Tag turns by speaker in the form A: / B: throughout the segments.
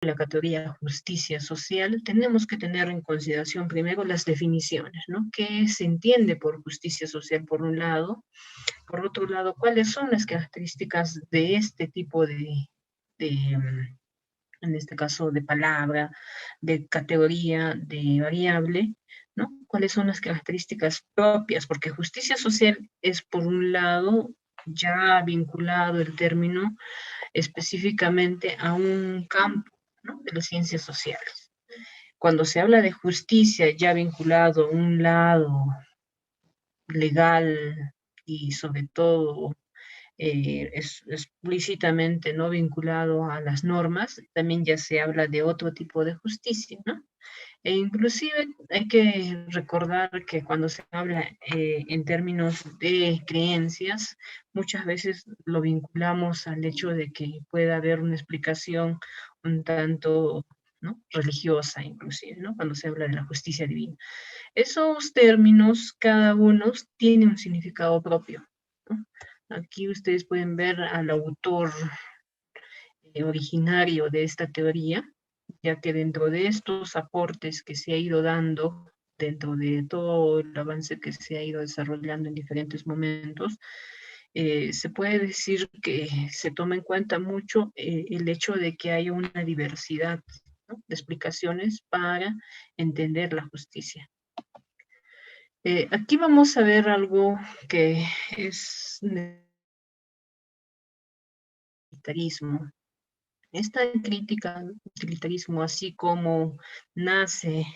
A: la categoría justicia social, tenemos que tener en consideración primero las definiciones, ¿no? ¿Qué se entiende por justicia social por un lado? Por otro lado, ¿cuáles son las características de este tipo de en este caso de palabra, de categoría, de variable, ¿no? ¿Cuáles son las características propias? Porque justicia social es, por un lado, ya vinculado el término específicamente a un campo, ¿no?, de las ciencias sociales. Cuando se habla de justicia ya vinculado a un lado legal y sobre todo es explícitamente no vinculado a las normas, también ya se habla de otro tipo de justicia, ¿no? E inclusive hay que recordar que cuando se habla en términos de creencias, muchas veces lo vinculamos al hecho de que pueda haber una explicación un tanto, ¿no?, religiosa inclusive, ¿no?, cuando se habla de la justicia divina. Esos términos, cada uno tiene un significado propio, ¿no? Aquí ustedes pueden ver al autor originario de esta teoría, ya que dentro de estos aportes que se ha ido dando, dentro de todo el avance que se ha ido desarrollando en diferentes momentos, se puede decir que se toma en cuenta mucho el hecho de que haya una diversidad, ¿no?, de explicaciones para entender la justicia. Aquí vamos a ver algo que es utilitarismo. Esta crítica al utilitarismo, así como nace,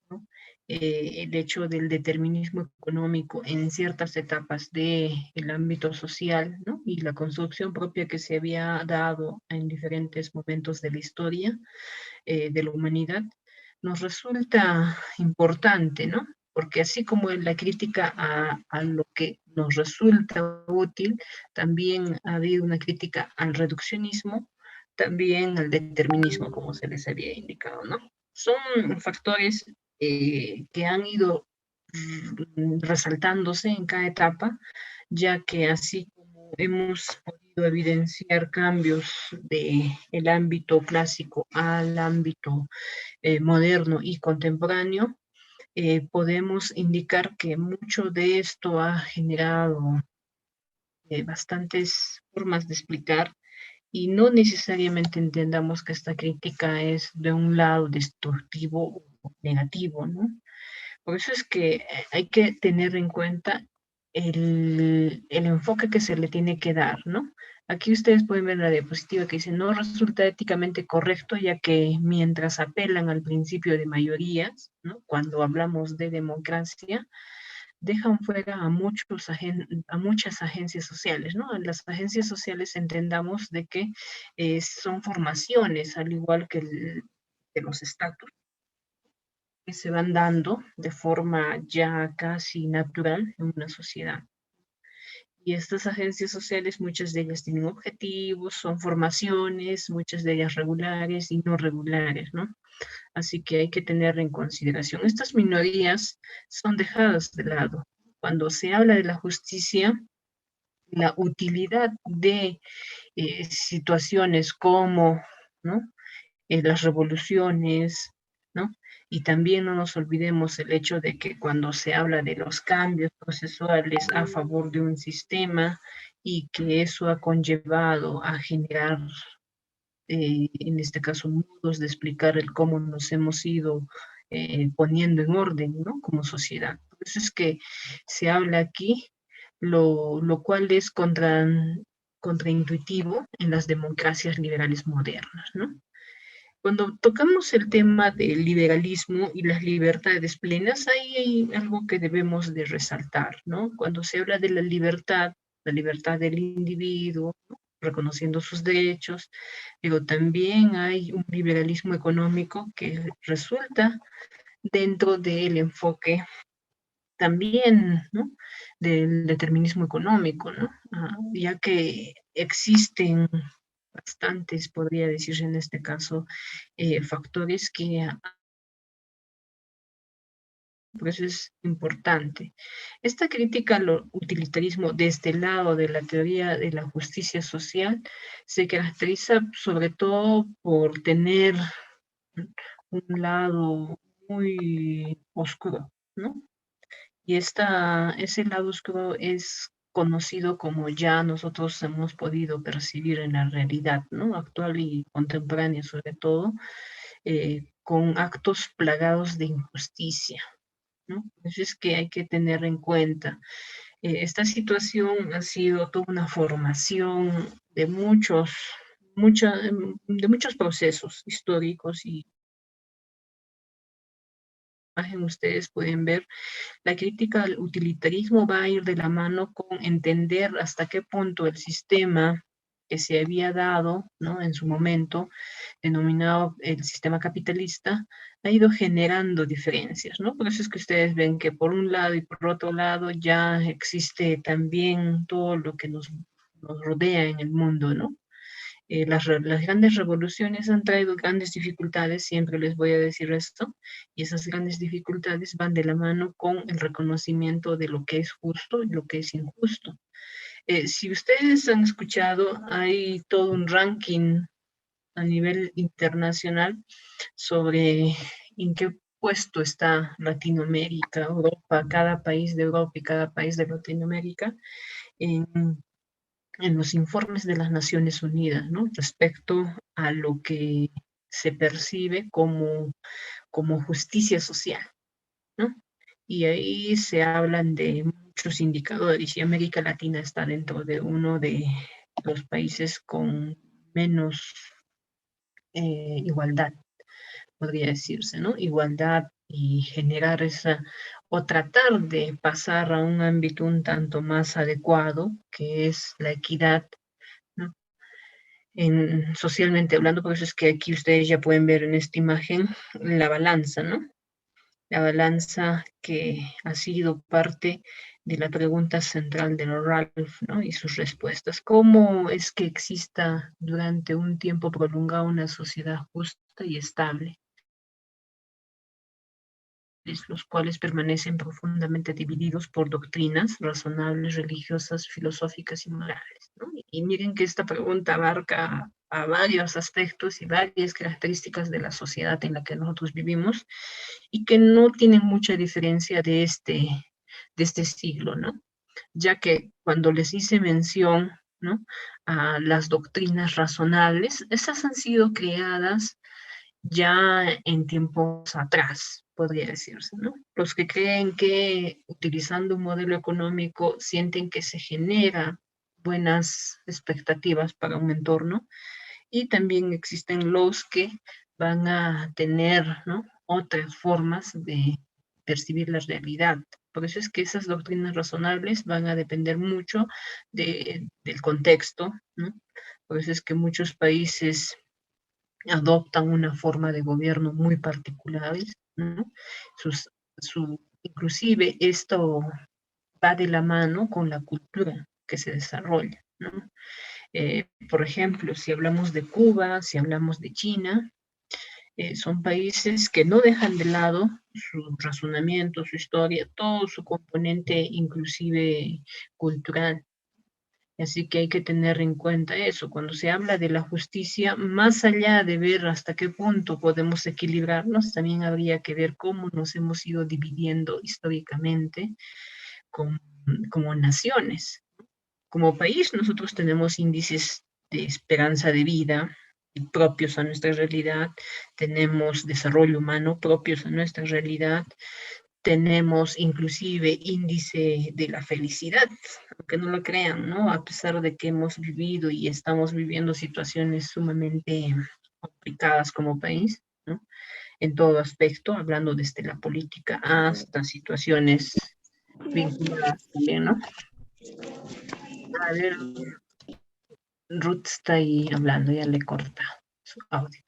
A: ¿no?, el hecho del determinismo económico en ciertas etapas del ámbito social, ¿no?, y la construcción propia que se había dado en diferentes momentos de la historia de la humanidad, nos resulta importante, ¿no? Porque así como en la crítica a lo que nos resulta útil, también ha habido una crítica al reduccionismo, también al determinismo, como se les había indicado, ¿no? Son factores que han ido resaltándose en cada etapa, ya que así como hemos podido evidenciar cambios del ámbito clásico al ámbito moderno y contemporáneo, podemos indicar que mucho de esto ha generado bastantes formas de explicar y no necesariamente entendamos que esta crítica es de un lado destructivo o negativo, ¿no? Por eso es que hay que tener en cuenta el enfoque que se le tiene que dar, ¿no? Aquí ustedes pueden ver la diapositiva que dice, no resulta éticamente correcto, ya que mientras apelan al principio de mayorías, ¿no?, cuando hablamos de democracia, dejan fuera a muchas agencias sociales, ¿no? Las agencias sociales entendamos de que son formaciones, al igual que, que los estatus, que se van dando de forma ya casi natural en una sociedad. Y estas agencias sociales, muchas de ellas tienen objetivos, son formaciones, muchas de ellas regulares y no regulares, ¿no? Así que hay que tener en consideración. Estas minorías son dejadas de lado. Cuando se habla de la justicia, la utilidad de situaciones como, ¿no?, las revoluciones, ¿no? Y también no nos olvidemos el hecho de que cuando se habla de los cambios procesuales a favor de un sistema y que eso ha conllevado a generar, en este caso, modos de explicar el cómo nos hemos ido poniendo en orden, ¿no?, como sociedad. Por eso es que se habla aquí, lo cual es contraintuitivo en las democracias liberales modernas, ¿no? Cuando tocamos el tema del liberalismo y las libertades plenas, ahí hay algo que debemos de resaltar, ¿no? Cuando se habla de la libertad del individuo, ¿no?, reconociendo sus derechos, pero también hay un liberalismo económico que resulta dentro del enfoque también, ¿no?, del determinismo económico, ¿no? Ya que existen bastantes, podría decirse en este caso, factores que Por eso es importante. Esta crítica al utilitarismo de este lado de la teoría de la justicia social se caracteriza sobre todo por tener un lado muy oscuro, ¿no? Y ese lado oscuro es conocido como ya nosotros hemos podido percibir en la realidad, ¿no? Actual y contemporánea sobre todo, con actos plagados de injusticia, ¿no? Eso es que hay que tener en cuenta. Esta situación ha sido toda una formación de de muchos procesos históricos y imagen ustedes pueden ver, la crítica al utilitarismo va a ir de la mano con entender hasta qué punto el sistema que se había dado, ¿no? En su momento, denominado el sistema capitalista, ha ido generando diferencias, ¿no? Por eso es que ustedes ven que por un lado y por otro lado ya existe también todo lo que nos rodea en el mundo, ¿no? Las grandes revoluciones han traído grandes dificultades, siempre les voy a decir esto, y esas grandes dificultades van de la mano con el reconocimiento de lo que es justo y lo que es injusto. Si ustedes han escuchado, hay todo un ranking a nivel internacional sobre en qué puesto está Latinoamérica, Europa, cada país de Europa y cada país de Latinoamérica en los informes de las Naciones Unidas, ¿no? Respecto a lo que se percibe como justicia social, ¿no? Y ahí se hablan de muchos indicadores y América Latina está dentro de uno de los países con menos igualdad, podría decirse, ¿no? Igualdad y generar esa, o tratar de pasar a un ámbito un tanto más adecuado, que es la equidad, ¿no? Socialmente hablando, por eso es que aquí ustedes ya pueden ver en esta imagen la balanza, ¿no? La balanza que ha sido parte de la pregunta central de Ralph, ¿no? Y sus respuestas. ¿Cómo es que exista durante un tiempo prolongado una sociedad justa y estable? Los cuales permanecen profundamente divididos por doctrinas razonables, religiosas, filosóficas y morales, ¿no? Y miren que esta pregunta abarca a varios aspectos y varias características de la sociedad en la que nosotros vivimos y que no tienen mucha diferencia de este siglo, ¿no? Ya que cuando les hice mención, ¿no? A las doctrinas razonables, esas han sido creadas ya en tiempos atrás, podría decirse, ¿no? Los que creen que utilizando un modelo económico sienten que se genera buenas expectativas para un entorno y también existen los que van a tener, ¿no? Otras formas de percibir la realidad. Por eso es que esas doctrinas razonables van a depender mucho del contexto, ¿no? Por eso es que muchos países adoptan una forma de gobierno muy particular, ¿no? Sus, inclusive esto va de la mano con la cultura que se desarrolla, ¿no? Por ejemplo, si hablamos de Cuba, si hablamos de China, son países que no dejan de lado su razonamiento, su historia, todo su componente inclusive cultural. Así que hay que tener en cuenta eso. Cuando se habla de la justicia, más allá de ver hasta qué punto podemos equilibrarnos, también habría que ver cómo nos hemos ido dividiendo históricamente como, como naciones. Como país, nosotros tenemos índices de esperanza de vida propios a nuestra realidad, tenemos desarrollo humano propios a nuestra realidad, tenemos inclusive índice de la felicidad, aunque no lo crean, ¿no? A pesar de que hemos vivido y estamos viviendo situaciones sumamente complicadas como país, ¿no? En todo aspecto, hablando desde la política hasta situaciones vinculadas también, ¿no? A ver, Ruth está ahí hablando, ya le corta su audio.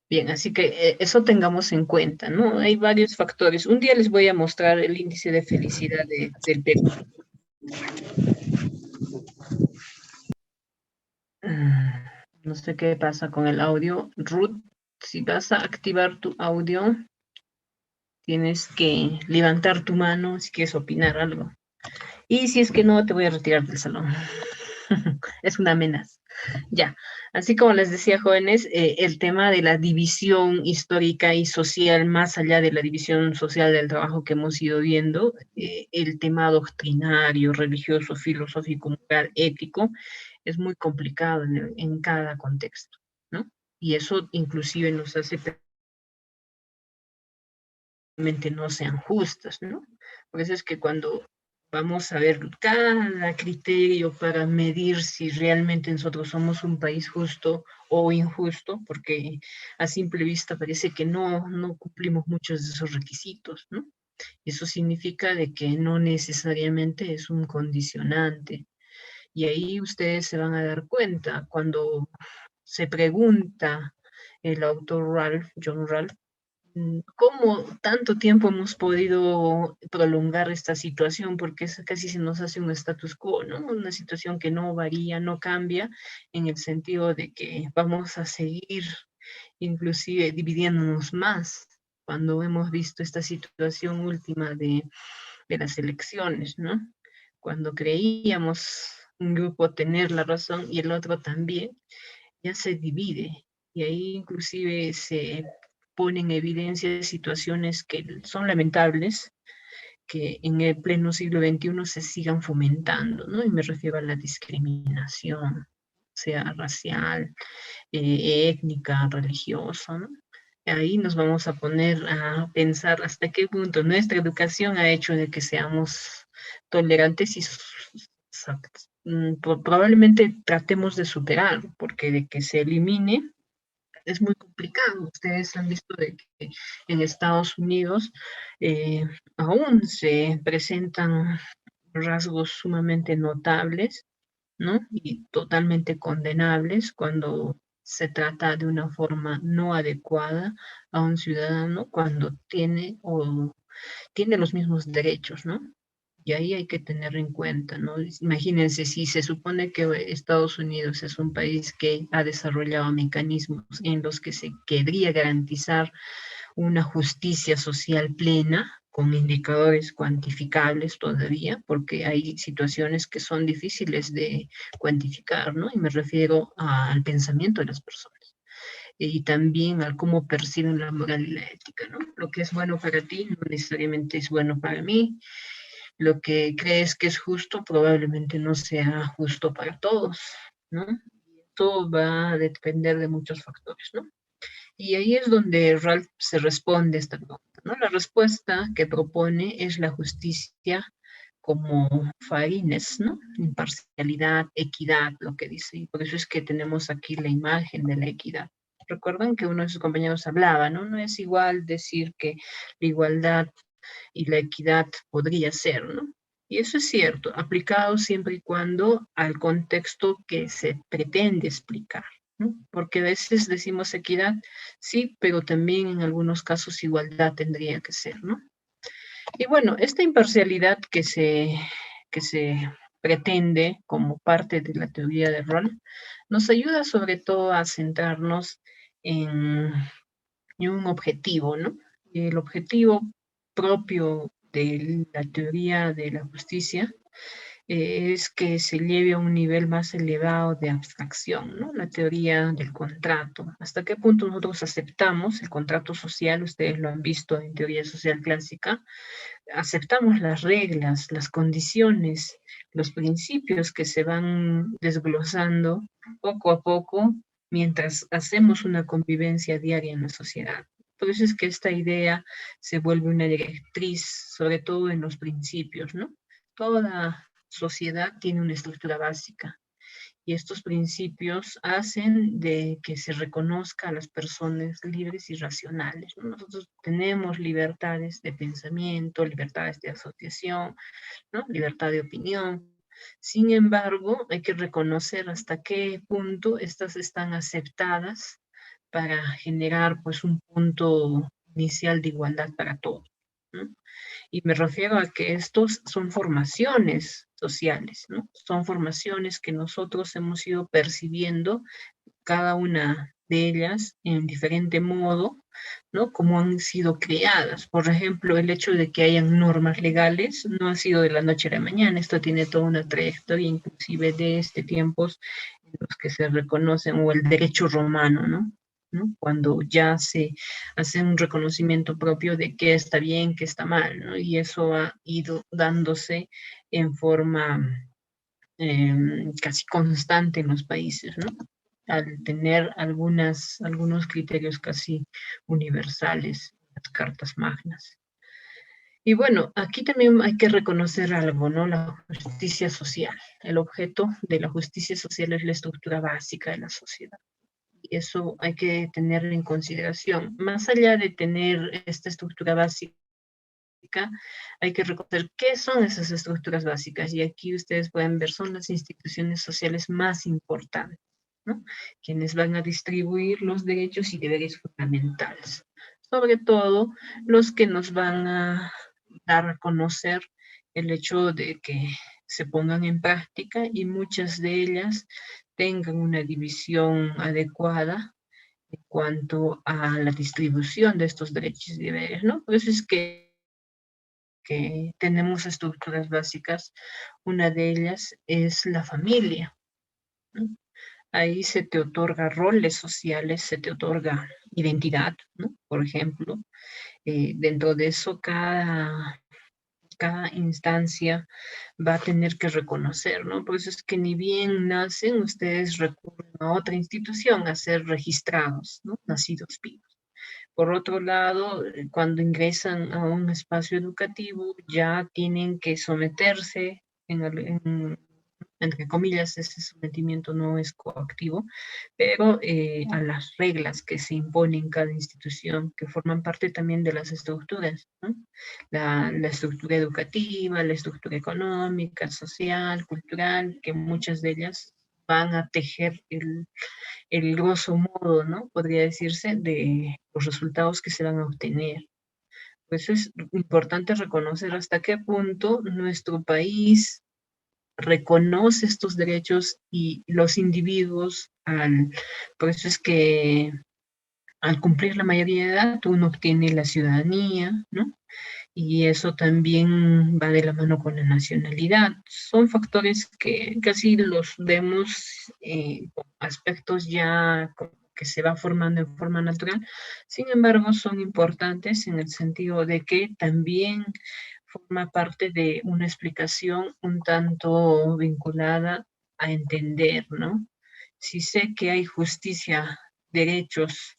A: Bien, así que eso tengamos en cuenta, ¿no? Hay varios factores. Un día les voy a mostrar el índice de felicidad del Perú. No sé qué pasa con el audio. Ruth, si vas a activar tu audio, Tienes que levantar tu mano si quieres opinar algo. Y si es que no, te voy a retirar del salón. Es una amenaza. Ya, así como les decía, jóvenes, el tema de la división histórica y social, más allá de la división social del trabajo que hemos ido viendo, el tema doctrinario, religioso, filosófico, moral, ético, es muy complicado en cada contexto, ¿no? Y eso inclusive nos hace realmente no sean justas, ¿no? Por eso es que cuando vamos a ver cada criterio para medir si realmente nosotros somos un país justo o injusto, porque a simple vista parece que no cumplimos muchos de esos requisitos, ¿no? Eso significa de que no necesariamente es un condicionante. Y ahí ustedes se van a dar cuenta cuando se pregunta el autor Ralph, John Ralph, ¿cómo tanto tiempo hemos podido prolongar esta situación? Porque casi se nos hace un status quo, ¿no? Una situación que no varía, no cambia, en el sentido de que vamos a seguir inclusive dividiéndonos más cuando hemos visto esta situación última de las elecciones, ¿no? Cuando creíamos un grupo tener la razón y el otro también, ya se divide y ahí inclusive se ponen en evidencia situaciones que son lamentables, que en el pleno siglo XXI se sigan fomentando, ¿no? Y me refiero a la discriminación, sea racial, étnica, religiosa, ¿no? Ahí nos vamos a poner a pensar hasta qué punto nuestra educación ha hecho de que seamos tolerantes y probablemente tratemos de superar, porque de que se elimine es muy complicado. Ustedes han visto de que en Estados Unidos eh, aún se presentan rasgos sumamente notables, ¿no? Y totalmente condenables cuando se trata de una forma no adecuada a un ciudadano cuando tiene los mismos derechos, ¿no? Y ahí hay que tener en cuenta, ¿no? Imagínense, si se supone que Estados Unidos es un país que ha desarrollado mecanismos en los que se querría garantizar una justicia social plena, con indicadores cuantificables todavía, porque hay situaciones que son difíciles de cuantificar, ¿no? Y me refiero al pensamiento de las personas y también al cómo perciben la moral y la ética, ¿no? Lo que es bueno para ti no necesariamente es bueno para mí, lo que crees que es justo probablemente no sea justo para todos, ¿no? Todo va a depender de muchos factores, ¿no? Y ahí es donde Ralph se responde a esta pregunta, ¿no? La respuesta que propone es la justicia como fairness, ¿no? Imparcialidad, equidad, lo que dice. Y por eso es que tenemos aquí la imagen de la equidad. Recuerdan que uno de sus compañeros hablaba, ¿no? No es igual decir que la igualdad y la equidad podría ser, ¿no? Y eso es cierto, aplicado siempre y cuando al contexto que se pretende explicar, ¿no? Porque a veces decimos equidad, sí, pero también en algunos casos igualdad tendría que ser, ¿no? Y bueno, esta imparcialidad que se pretende como parte de la teoría de rol, nos ayuda sobre todo a centrarnos en y un objetivo, ¿no? El objetivo propio de la teoría de la justicia es que se lleve a un nivel más elevado de abstracción, ¿no? La teoría del contrato. ¿Hasta qué punto nosotros aceptamos el contrato social? Ustedes lo han visto en teoría social clásica. Aceptamos las reglas, las condiciones, los principios que se van desglosando poco a poco mientras hacemos una convivencia diaria en la sociedad. Por eso es que esta idea se vuelve una directriz, sobre todo en los principios, ¿no? Toda sociedad tiene una estructura básica y estos principios hacen de que se reconozca a las personas libres y racionales, ¿no? Nosotros tenemos libertades de pensamiento, libertades de asociación, ¿no? Libertad de opinión. Sin embargo, hay que reconocer hasta qué punto estas están aceptadas para generar pues un punto inicial de igualdad para todos, ¿no? Y me refiero a que estos son formaciones sociales, ¿no? Son formaciones que nosotros hemos ido percibiendo cada una de ellas en diferente modo, ¿no? Como han sido creadas. Por ejemplo, el hecho de que hayan normas legales no ha sido de la noche a la mañana. Esto tiene toda una trayectoria, inclusive de tiempos en los que se reconocen, o el derecho romano, ¿no? ¿No? Cuando ya se hace un reconocimiento propio de qué está bien, qué está mal, ¿no? Y eso ha ido dándose en forma casi constante en los países, ¿no? Al tener algunos criterios casi universales, las cartas magnas. Y bueno, aquí también hay que reconocer algo, ¿no? La justicia social. El objeto de la justicia social es la estructura básica de la sociedad. Y eso hay que tenerlo en consideración. Más allá de tener esta estructura básica, hay que reconocer qué son esas estructuras básicas. Y aquí ustedes pueden ver, son las instituciones sociales más importantes, ¿no? Quienes van a distribuir los derechos y deberes fundamentales. Sobre todo los que nos van a dar a conocer el hecho de que se pongan en práctica y muchas de ellas tengan una división adecuada en cuanto a la distribución de estos derechos y deberes, ¿no? Por eso es que tenemos estructuras básicas. Una de ellas es la familia, ¿no? Ahí se te otorga roles sociales, se te otorga identidad, ¿no? Por ejemplo, dentro de eso cada instancia va a tener que reconocer, ¿no? Por eso es que ni bien nacen, ustedes recurren a otra institución a ser registrados, ¿no? Nacidos vivos. Por otro lado, cuando ingresan a un espacio educativo, ya tienen que someterse, entre comillas, ese sometimiento no es coactivo, pero a las reglas que se imponen en cada institución, que forman parte también de las estructuras, ¿no? La estructura educativa, la estructura económica, social, cultural, que muchas de ellas van a tejer el grosso modo, ¿no? Podría decirse, de los resultados que se van a obtener. Por eso es importante reconocer hasta qué punto nuestro país reconoce estos derechos y los individuos, por eso es que al cumplir la mayoría de edad uno obtiene la ciudadanía, ¿no? Y eso también va de la mano con la nacionalidad. Son factores que casi los vemos como aspectos ya que se va formando en forma natural. Sin embargo, son importantes en el sentido de que también forma parte de una explicación un tanto vinculada a entender, ¿no? Si sé que hay justicia, derechos,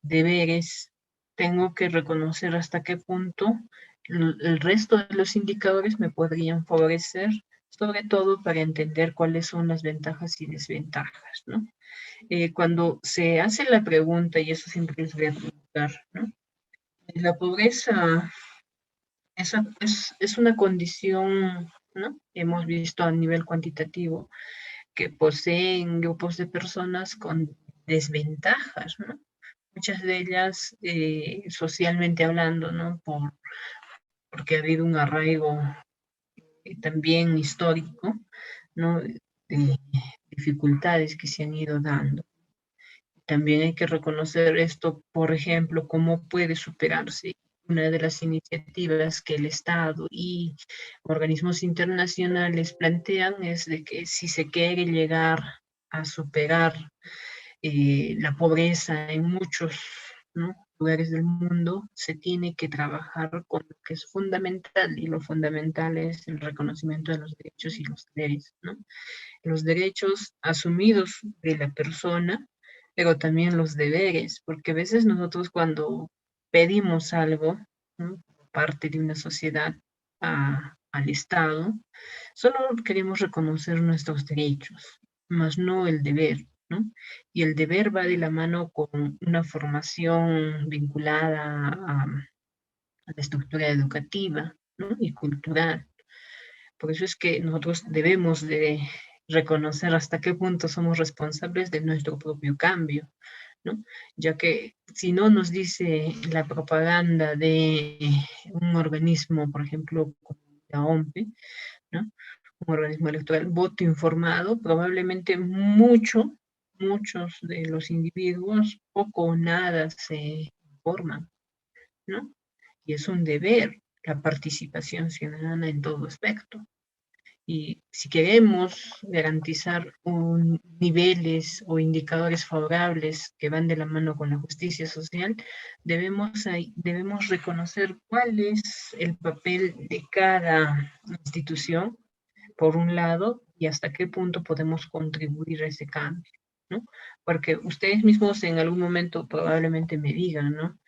A: deberes, tengo que reconocer hasta qué punto el resto de los indicadores me podrían favorecer, sobre todo para entender cuáles son las ventajas y desventajas, ¿no? Cuando se hace la pregunta, y eso siempre les voy a preguntar, ¿no? La pobreza es una condición, ¿no? Hemos visto a nivel cuantitativo que poseen grupos de personas con desventajas, ¿no? Muchas de ellas socialmente hablando, ¿no? Porque ha habido un arraigo también histórico, ¿no? De dificultades que se han ido dando. También hay que reconocer esto, por ejemplo, cómo puede superarse. Una de las iniciativas que el Estado y organismos internacionales plantean es de que si se quiere llegar a superar la pobreza en muchos, ¿no? Lugares del mundo, se tiene que trabajar con lo que es fundamental, y lo fundamental es el reconocimiento de los derechos y los deberes, ¿no? Los derechos asumidos de la persona, pero también los deberes, porque a veces nosotros cuando pedimos algo, ¿no? Parte de una sociedad al Estado, solo queremos reconocer nuestros derechos, más no el deber, ¿no? Y el deber va de la mano con una formación vinculada a la estructura educativa, ¿no? Y cultural. Por eso es que nosotros debemos de reconocer hasta qué punto somos responsables de nuestro propio cambio, ¿no? Ya que si no nos dice la propaganda de un organismo, por ejemplo, como la OMP, ¿no? Un organismo electoral, voto informado, probablemente mucho muchos de los individuos poco o nada se informan, ¿no? Y es un deber la participación ciudadana en todo aspecto. Y si queremos garantizar niveles o indicadores favorables que van de la mano con la justicia social, debemos reconocer cuál es el papel de cada institución, por un lado, y hasta qué punto podemos contribuir a ese cambio, ¿no? Porque ustedes mismos en algún momento probablemente me digan, ¿no?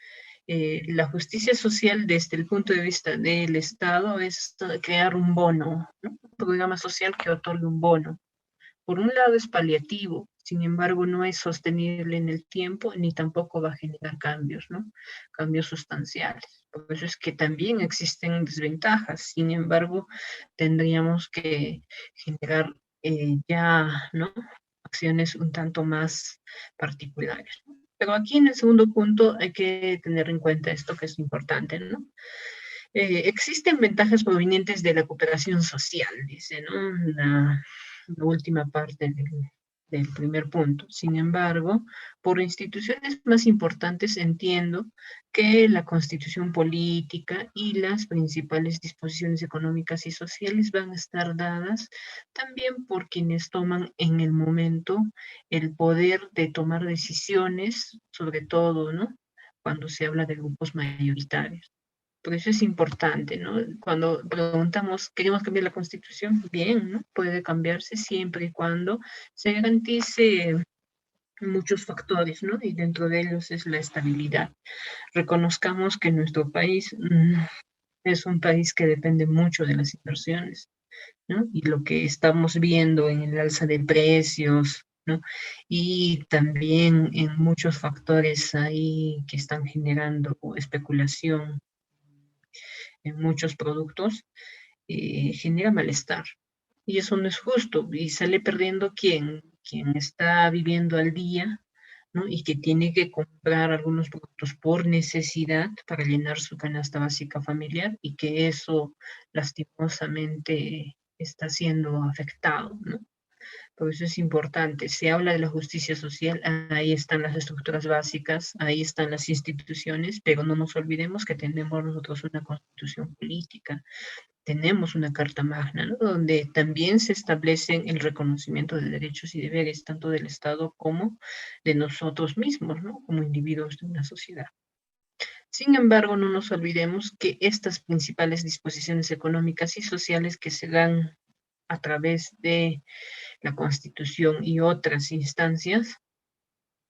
A: La justicia social desde el punto de vista del Estado es crear un bono, ¿no? Un programa social que otorgue un bono. Por un lado es paliativo, sin embargo no es sostenible en el tiempo ni tampoco va a generar cambios, ¿no? Cambios sustanciales. Por eso es que también existen desventajas, sin embargo tendríamos que generar ya, ¿no? Acciones un tanto más particulares. Pero aquí en el segundo punto hay que tener en cuenta esto que es importante, ¿no? Existen ventajas provenientes de la cooperación social, dice, ¿no? La última parte del primer punto. Sin embargo, por instituciones más importantes entiendo que la constitución política y las principales disposiciones económicas y sociales van a estar dadas también por quienes toman en el momento el poder de tomar decisiones, sobre todo, ¿no? Cuando se habla de grupos mayoritarios. Por eso es importante, ¿no? Cuando preguntamos, ¿queremos cambiar la Constitución? Bien, ¿no? Puede cambiarse siempre y cuando se garantice muchos factores, ¿no? Y dentro de ellos es la estabilidad. Reconozcamos que nuestro país es un país que depende mucho de las inversiones, ¿no? Y lo que estamos viendo en el alza de precios, ¿no? Y también en muchos factores ahí que están generando especulación en muchos productos, genera malestar. Y eso no es justo. Y sale perdiendo quien está viviendo al día, ¿no? Y que tiene que comprar algunos productos por necesidad para llenar su canasta básica familiar y que eso lastimosamente está siendo afectado, ¿no? Por eso es importante. Se habla de la justicia social, ahí están las estructuras básicas, ahí están las instituciones, pero no nos olvidemos que tenemos nosotros una constitución política, tenemos una carta magna, ¿no? Donde también se establecen el reconocimiento de derechos y deberes, tanto del Estado como de nosotros mismos, ¿no? Como individuos de una sociedad. Sin embargo, no nos olvidemos que estas principales disposiciones económicas y sociales que se dan a través de la Constitución y otras instancias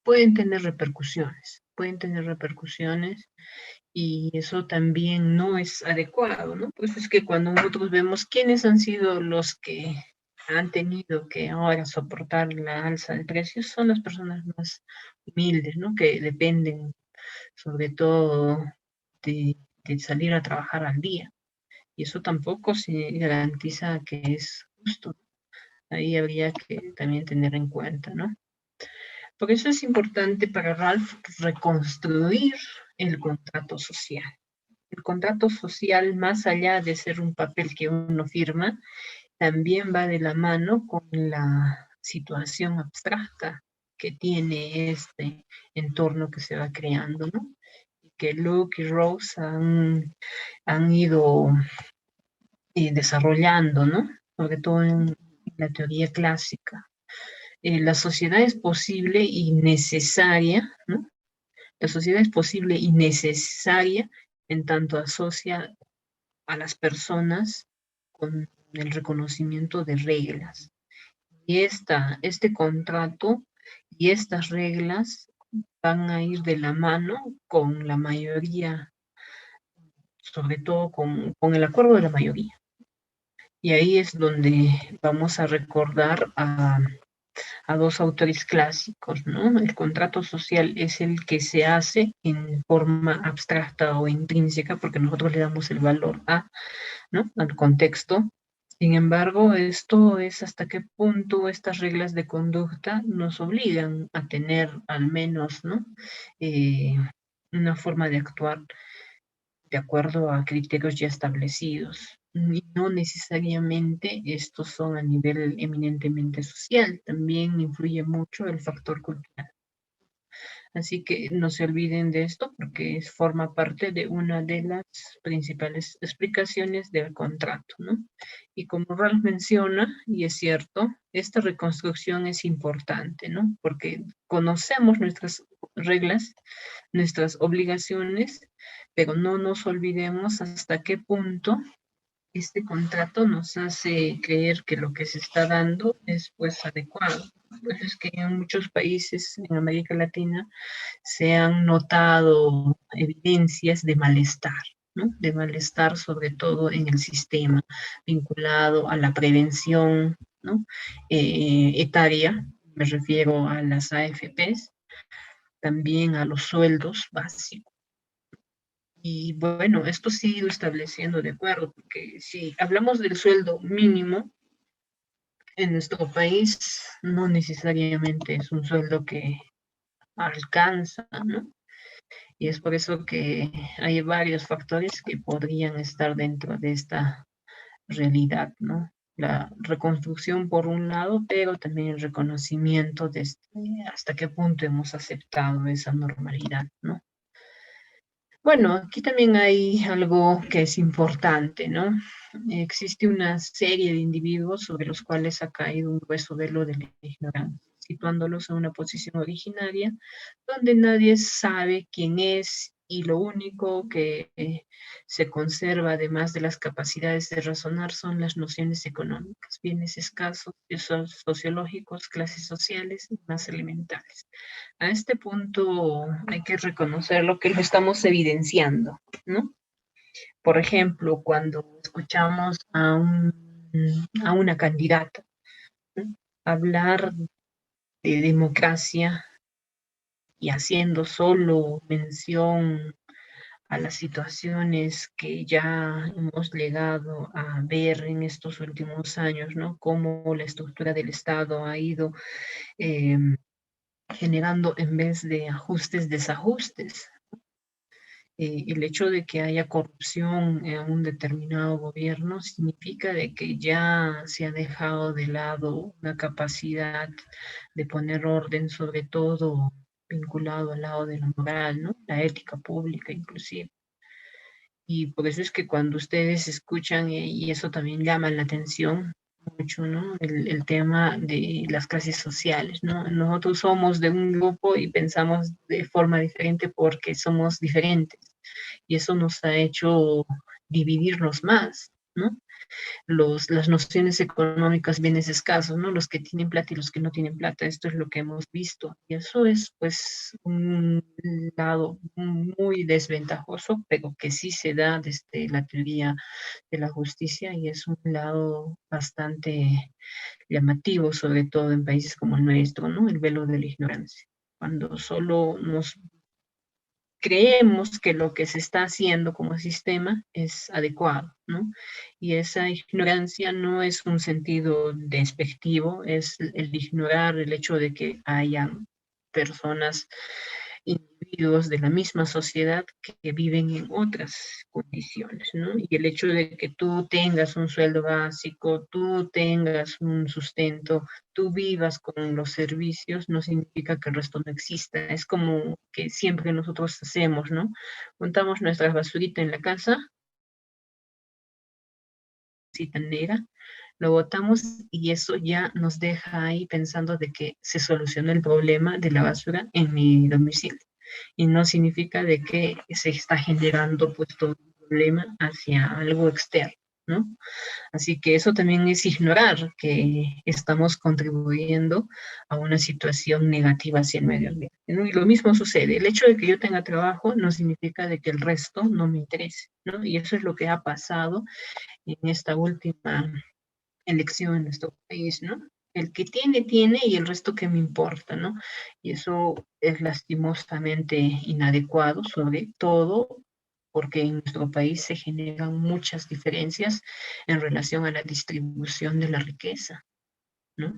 A: pueden tener repercusiones y eso también no es adecuado, ¿no? Pues es que cuando nosotros vemos quiénes han sido los que han tenido que ahora soportar la alza de precios, son las personas más humildes, ¿no? Que dependen sobre todo de salir a trabajar al día. Y eso tampoco se garantiza que es justo. Ahí habría que también tener en cuenta, ¿no? Por eso es importante para Ralph reconstruir el contrato social. El contrato social, más allá de ser un papel que uno firma, también va de la mano con la situación abstracta que tiene este entorno que se va creando, ¿no? Y que Luke y Rose han ido desarrollando, ¿no? Sobre todo en la teoría clásica. La sociedad es posible y necesaria, ¿no? La sociedad es posible y necesaria en tanto asocia a las personas con el reconocimiento de reglas. Y este contrato y estas reglas van a ir de la mano con la mayoría, sobre todo con el acuerdo de la mayoría. Y ahí es donde vamos a recordar a dos autores clásicos, ¿no? El contrato social es el que se hace en forma abstracta o intrínseca, porque nosotros le damos el valor ¿no? Al contexto. Sin embargo, esto es hasta qué punto estas reglas de conducta nos obligan a tener al menos, ¿no? Eh, una forma de actuar de acuerdo a criterios ya establecidos. y no necesariamente estos son a nivel eminentemente social, también influye mucho el factor cultural. Así que no se olviden de esto porque forma parte de una de las principales explicaciones del contrato, ¿no? Y como Ralph menciona, y es cierto, esta reconstrucción es importante, ¿no? Porque conocemos nuestras reglas, nuestras obligaciones, pero no nos olvidemos hasta qué punto este contrato nos hace creer que lo que se está dando es pues adecuado. Pues es que en muchos países en América Latina se han notado evidencias de malestar, ¿no? De malestar sobre todo en el sistema vinculado a la prevención, ¿no? Etaria, me refiero a las AFPs, también a los sueldos básicos. Y bueno, esto se ha ido estableciendo de acuerdo, porque si hablamos del sueldo mínimo en nuestro país, no necesariamente es un sueldo que alcanza, ¿no? Y es por eso que hay varios factores que podrían estar dentro de esta realidad, ¿no? La reconstrucción por un lado, pero también el reconocimiento de hasta qué punto hemos aceptado esa normalidad, ¿no? Bueno, aquí también hay algo que es importante, ¿no? Existe una serie de individuos sobre los cuales ha caído un grueso velo de la ignorancia, situándolos en una posición originaria donde nadie sabe quién es y lo único que se conserva, además de las capacidades de razonar, son las nociones económicas, bienes escasos, sociológicos, clases sociales y más elementales. A este punto hay que reconocer lo que lo estamos evidenciando, ¿no? Por ejemplo, cuando escuchamos a una candidata, ¿no? Hablar de democracia y haciendo solo mención a las situaciones que ya hemos llegado a ver en estos últimos años, ¿no? Cómo la estructura del Estado ha ido eh, generando en vez de ajustes, desajustes. El hecho de que haya corrupción en un determinado gobierno significa de que ya se ha dejado de lado una capacidad de poner orden, sobre todo vinculado al lado de la moral, ¿no? La ética pública inclusive. Y por eso es que cuando ustedes escuchan, y eso también llama la atención mucho, ¿no? El tema de las clases sociales, ¿no? Nosotros somos de un grupo y pensamos de forma diferente porque somos diferentes y eso nos ha hecho dividirnos más, ¿no? Las nociones económicas, bienes escasos, ¿no? Los que tienen plata y los que no tienen plata, esto es lo que hemos visto. Y eso es, pues, un lado muy desventajoso, pero que sí se da desde la teoría de la justicia y es un lado bastante llamativo, sobre todo en países como el nuestro, ¿no? El velo de la ignorancia. Cuando solo nos creemos que lo que se está haciendo como sistema es adecuado, ¿no? Y esa ignorancia no es un sentido despectivo, es el ignorar el hecho de que hayan personas, individuos de la misma sociedad que viven en otras condiciones, ¿no? Y el hecho de que tú tengas un sueldo básico, tú tengas un sustento, tú vivas con los servicios, no significa que el resto no exista. Es como que siempre nosotros hacemos, ¿no? Juntamos nuestras basuritas en la casa, cita negra, lo botamos y eso ya nos deja ahí pensando de que se solucionó el problema de la basura en mi domicilio. Y no significa de que se está generando pues todo un problema hacia algo externo, ¿no? Así que eso también es ignorar que estamos contribuyendo a una situación negativa hacia el medio ambiente, ¿no? Y lo mismo sucede. El hecho de que yo tenga trabajo no significa de que el resto no me interese, ¿no? Y eso es lo que ha pasado en esta última elección en nuestro país, ¿no? El que tiene, tiene y el resto que me importa, ¿no? Y eso es lastimosamente inadecuado, sobre todo porque en nuestro país se generan muchas diferencias en relación a la distribución de la riqueza, ¿no?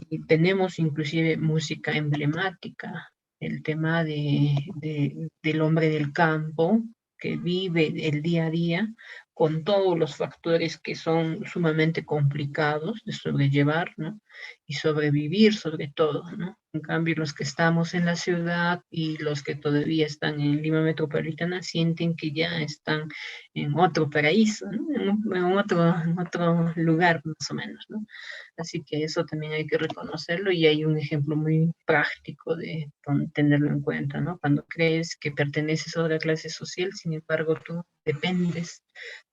A: Y tenemos inclusive música emblemática, el tema del hombre del campo que vive el día a día con todos los factores que son sumamente complicados de sobrellevar, ¿no? Y sobrevivir sobre todo, ¿no? En cambio, los que estamos en la ciudad y los que todavía están en Lima Metropolitana sienten que ya están en otro paraíso, ¿no? En otro lugar, más o menos, ¿no? Así que eso también hay que reconocerlo y hay un ejemplo muy práctico de tenerlo en cuenta, ¿no? Cuando crees que perteneces a otra clase social, sin embargo, tú dependes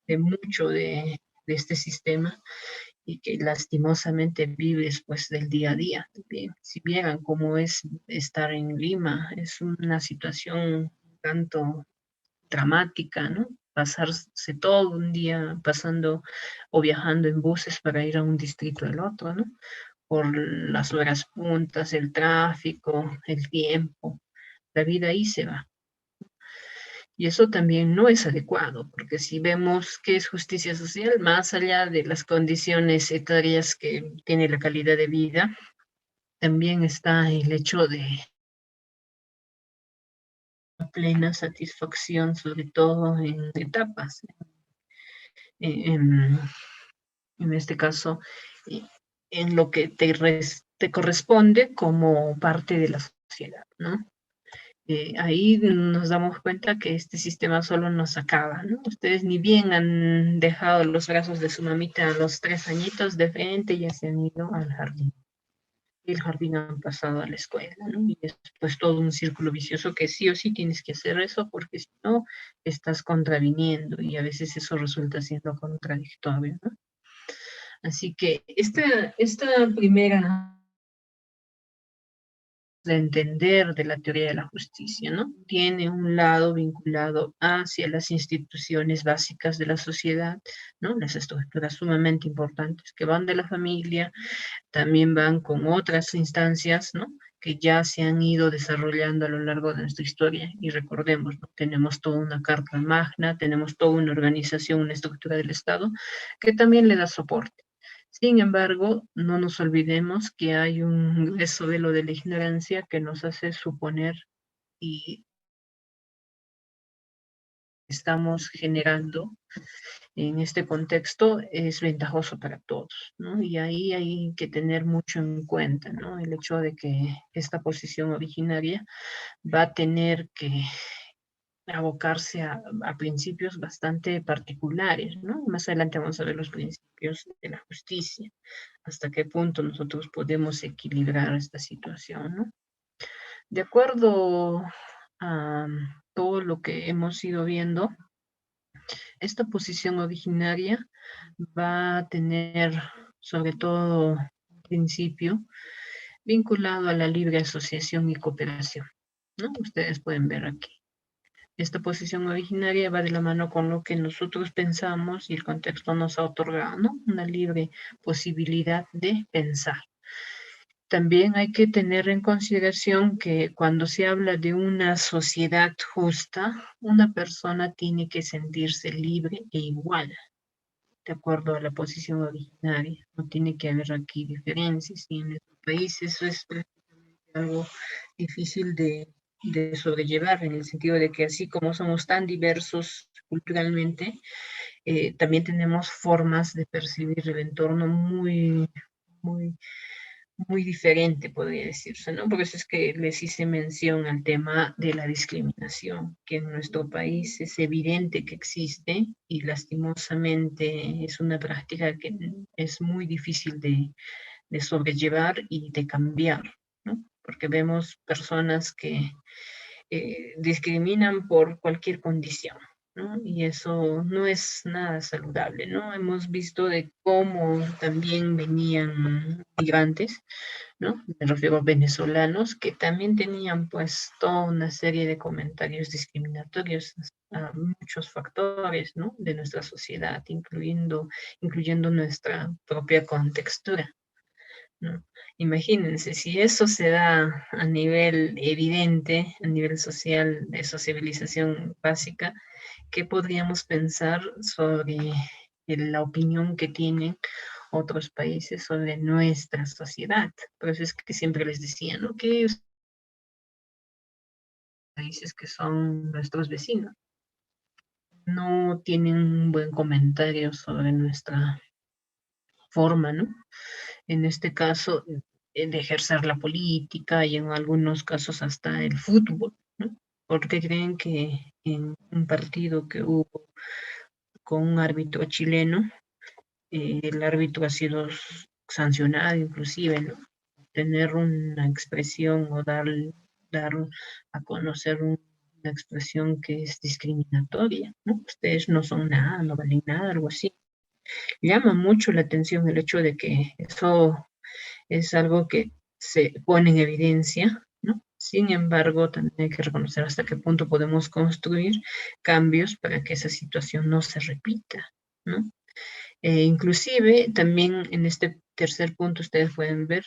A: de mucho de este sistema y que lastimosamente vives pues del día a día también. Si vieran cómo es estar en Lima, es una situación un tanto dramática, ¿no? Pasarse todo un día pasando o viajando en buses para ir a un distrito al otro, ¿no? Por las horas puntas, el tráfico, el tiempo, la vida ahí se va. Y eso también no es adecuado, porque si vemos que es justicia social, más allá de las condiciones etarias que tiene la calidad de vida, también está el hecho de plena satisfacción, sobre todo en etapas, en, en este caso, en lo que te corresponde como parte de la sociedad, ¿no? Ahí nos damos cuenta que este sistema solo nos acaba, ¿no? Ustedes ni bien han dejado los brazos de su mamita a los 3 añitos de frente, ya se han ido al jardín. Y el jardín han pasado a la escuela, ¿no? Y es pues todo un círculo vicioso que sí o sí tienes que hacer eso porque si no estás contraviniendo y a veces eso resulta siendo contradictorio, ¿no? Así que esta primera de entender de la teoría de la justicia, ¿no? Tiene un lado vinculado hacia las instituciones básicas de la sociedad, ¿no? Las estructuras sumamente importantes que van de la familia, también van con otras instancias, ¿no? Que ya se han ido desarrollando a lo largo de nuestra historia. Y recordemos, ¿no? Tenemos toda una carta magna, tenemos toda una organización, una estructura del Estado que también le da soporte. Sin embargo, no nos olvidemos que hay un grueso velo de la ignorancia que nos hace suponer y estamos generando en este contexto es ventajoso para todos, ¿no? Y ahí hay que tener mucho en cuenta, ¿no? El hecho de que esta posición originaria va a tener que abocarse a principios bastante particulares, ¿no? Más adelante vamos a ver los principios de la justicia, hasta qué punto nosotros podemos equilibrar esta situación, ¿no? De acuerdo a todo lo que hemos ido viendo, esta posición originaria va a tener sobre todo un principio vinculado a la libre asociación y cooperación, ¿no? Ustedes pueden ver aquí. Esta posición originaria va de la mano con lo que nosotros pensamos y el contexto nos ha otorgado, ¿no? Una libre posibilidad de pensar. También hay que tener en consideración que cuando se habla de una sociedad justa, una persona tiene que sentirse libre e igual, de acuerdo a la posición originaria. No tiene que haber aquí diferencias. Y en nuestro país eso es algo difícil de sobrellevar, en el sentido de que así como somos tan diversos culturalmente, también tenemos formas de percibir el entorno muy, muy diferente, podría decirse, ¿no? Por eso es que les hice mención al tema de la discriminación, que en nuestro país es evidente que existe y lastimosamente es una práctica que es muy difícil de sobrellevar y de cambiar, ¿no? Porque vemos personas que discriminan por cualquier condición, ¿no? Y eso no es nada saludable, ¿no? Hemos visto de cómo también venían migrantes, ¿no? Me refiero a venezolanos que también tenían pues toda una serie de comentarios discriminatorios a muchos factores, ¿no? De nuestra sociedad, incluyendo nuestra propia contextura, ¿no? Imagínense, si eso se da a nivel evidente, a nivel social, de sociabilización básica, ¿qué podríamos pensar sobre la opinión que tienen otros países sobre nuestra sociedad? Por eso es que siempre les decía, ¿no? Que los países que son nuestros vecinos. no tienen un buen comentario sobre nuestra forma, ¿no? En este caso, de ejercer la política y en algunos casos hasta el fútbol, ¿no? Porque creen que en un partido que hubo con un árbitro chileno, el árbitro ha sido sancionado inclusive, ¿no? Tener una expresión o dar a conocer una expresión que es discriminatoria, ¿no? Ustedes no son nada, no valen nada, algo así. Llama mucho la atención el hecho de que eso es algo que se pone en evidencia, ¿no? Sin embargo, también hay que reconocer hasta qué punto podemos construir cambios para que esa situación no se repita, ¿no? Inclusive, también en este tercer punto ustedes pueden ver,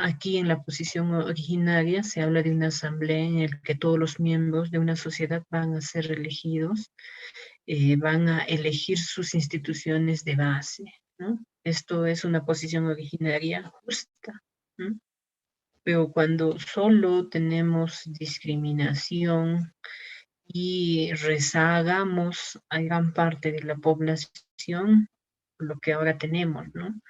A: aquí en la posición originaria se habla de una asamblea en la que todos los miembros de una sociedad van a ser elegidos, van a elegir sus instituciones de base, ¿no? Esto es una posición originaria justa, ¿no? Pero cuando solo tenemos discriminación y rezagamos a gran parte de la población, lo que ahora tenemos, ¿no?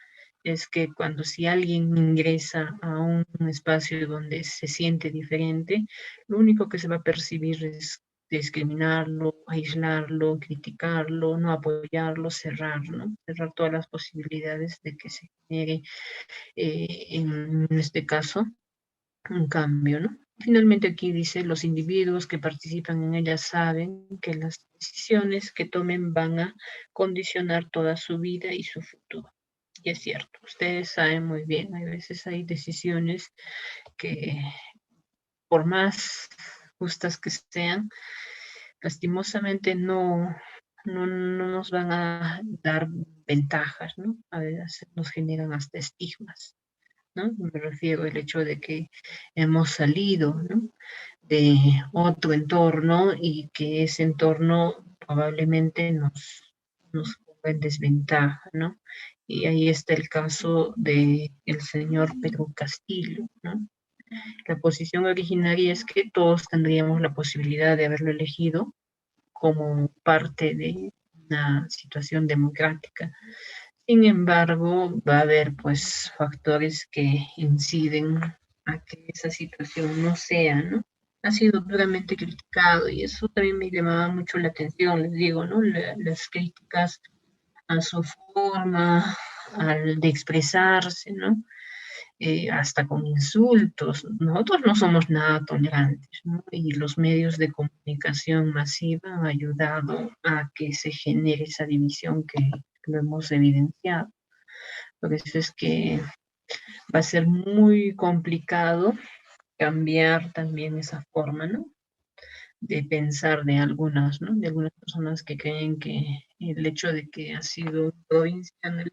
A: Es que cuando si alguien ingresa a un espacio donde se siente diferente, lo único que se va a percibir es discriminarlo, aislarlo, criticarlo, no apoyarlo, cerrar, ¿no? Cerrar todas las posibilidades de que se genere, en este caso, un cambio, ¿no? Finalmente aquí dice, los individuos que participan en ella saben que las decisiones que tomen van a condicionar toda su vida y su futuro. Y es cierto, ustedes saben muy bien, hay veces hay decisiones que por más justas que sean, lastimosamente no nos van a dar ventajas, ¿no? A veces nos generan hasta estigmas, ¿no? Me refiero al hecho de que hemos salido, ¿no? De otro entorno y que ese entorno probablemente nos ponga en desventaja, ¿no? Y ahí está el caso de el señor Pedro Castillo, ¿no? La posición originaria es que todos tendríamos la posibilidad de haberlo elegido como parte de una situación democrática. Sin embargo, va a haber pues factores que inciden a que esa situación no sea, ¿no? Ha sido duramente criticado y eso también me llamaba mucho la atención, les digo, ¿no? Las críticas a su forma, al de expresarse, ¿no? Hasta con insultos. Nosotros no somos nada tolerantes, ¿no? Y los medios de comunicación masiva han ayudado a que se genere esa división que lo hemos evidenciado. Por eso es que va a ser muy complicado cambiar también esa forma, ¿no? De pensar de algunas, ¿no? De algunas personas que creen que el hecho de que ha sido provincia en el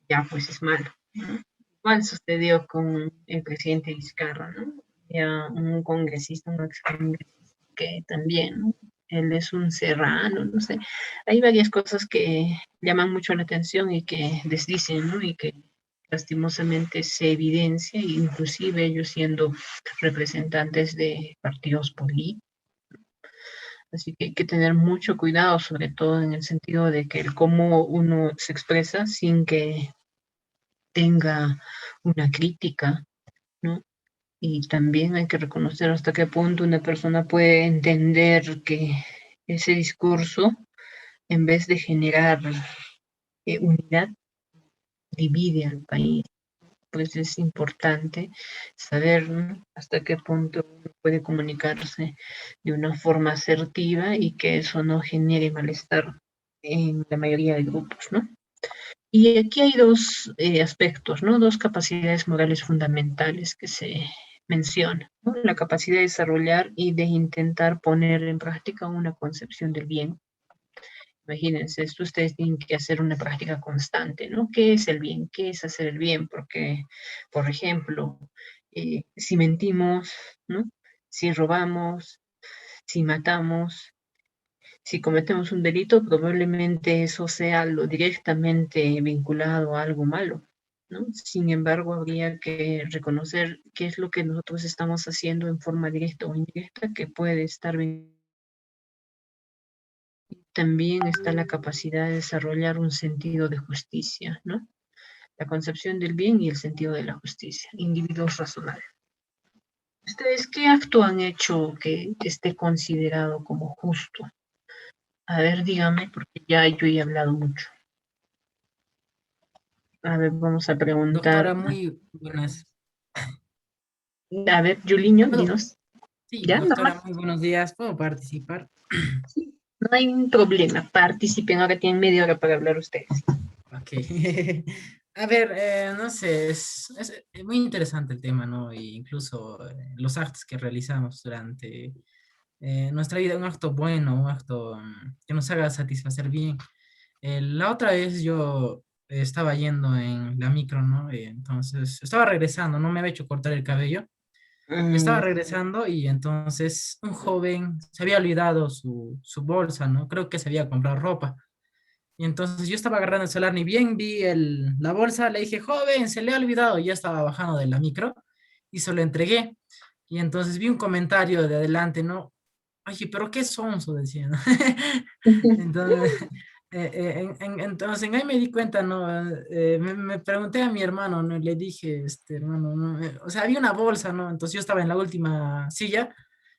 A: ya pues es malo, ¿no? Igual sucedió con el presidente Vizcarra, ¿no? Ya un congresista, un ex congresista que también, ¿no? Él es un serrano, no sé. Hay varias cosas que llaman mucho la atención y que desdicen, ¿no? Y que lastimosamente se evidencia, inclusive ellos siendo representantes de partidos políticos. Así que hay que tener mucho cuidado, sobre todo en el sentido de que el cómo uno se expresa sin que tenga una crítica, ¿no? Y también hay que reconocer hasta qué punto una persona puede entender que ese discurso, en vez de generar unidad, divide al país. Pues es importante saber, ¿no? Hasta qué punto uno puede comunicarse de una forma asertiva y que eso no genere malestar en la mayoría de grupos, ¿no? Y aquí hay dos aspectos, ¿no? Dos capacidades morales fundamentales que se mencionan, ¿no? La capacidad de desarrollar y de intentar poner en práctica una concepción del bien. Imagínense, esto ustedes tienen que hacer una práctica constante, ¿no? ¿Qué es el bien? ¿Qué es hacer el bien? Porque, por ejemplo, si mentimos, ¿no? Si robamos, si matamos, si cometemos un delito, probablemente eso sea lo directamente vinculado a algo malo, ¿no? Sin embargo, habría que reconocer qué es lo que nosotros estamos haciendo en forma directa o indirecta que puede estar vinculado también está la capacidad de desarrollar un sentido de justicia, ¿no? La concepción del bien y el sentido de la justicia, individuos razonables. ¿Ustedes qué acto han hecho que esté considerado como justo? A ver, dígame, porque ya yo he hablado mucho. A ver, vamos a preguntar.
B: Doctora, muy buenas.
A: A ver, Juliño,
B: ¿Puedo?
A: dinos.
B: Sí,
A: ¿Ya? Normal.
B: doctora, muy buenos días. ¿Puedo participar?
A: Sí, no hay un problema. Participen, ahora tienen media hora para hablar ustedes.
B: Ok. A ver, no sé, es muy interesante el tema, ¿no? E incluso los actos que realizamos durante nuestra vida, un acto bueno, un acto que nos haga satisfacer bien. La otra vez yo estaba yendo en la micro, ¿no? Entonces, estaba regresando, no me había hecho cortar el cabello. Estaba
A: Mm,
B: regresando y entonces un joven se había olvidado su bolsa, ¿no? Creo que se había comprado ropa. Y entonces yo estaba agarrando el celular, ni bien vi la bolsa, le dije, joven, se le ha olvidado. Y ya estaba bajando de la micro y se lo entregué. Y entonces vi un comentario de adelante, ¿no? Oye, pero qué sonso, decía, ¿no? Entonces, entonces ahí me di cuenta, ¿no? Me pregunté a mi hermano, ¿no? Le dije, este, hermano, ¿no? O sea, había una bolsa, ¿no? Entonces yo estaba en la última silla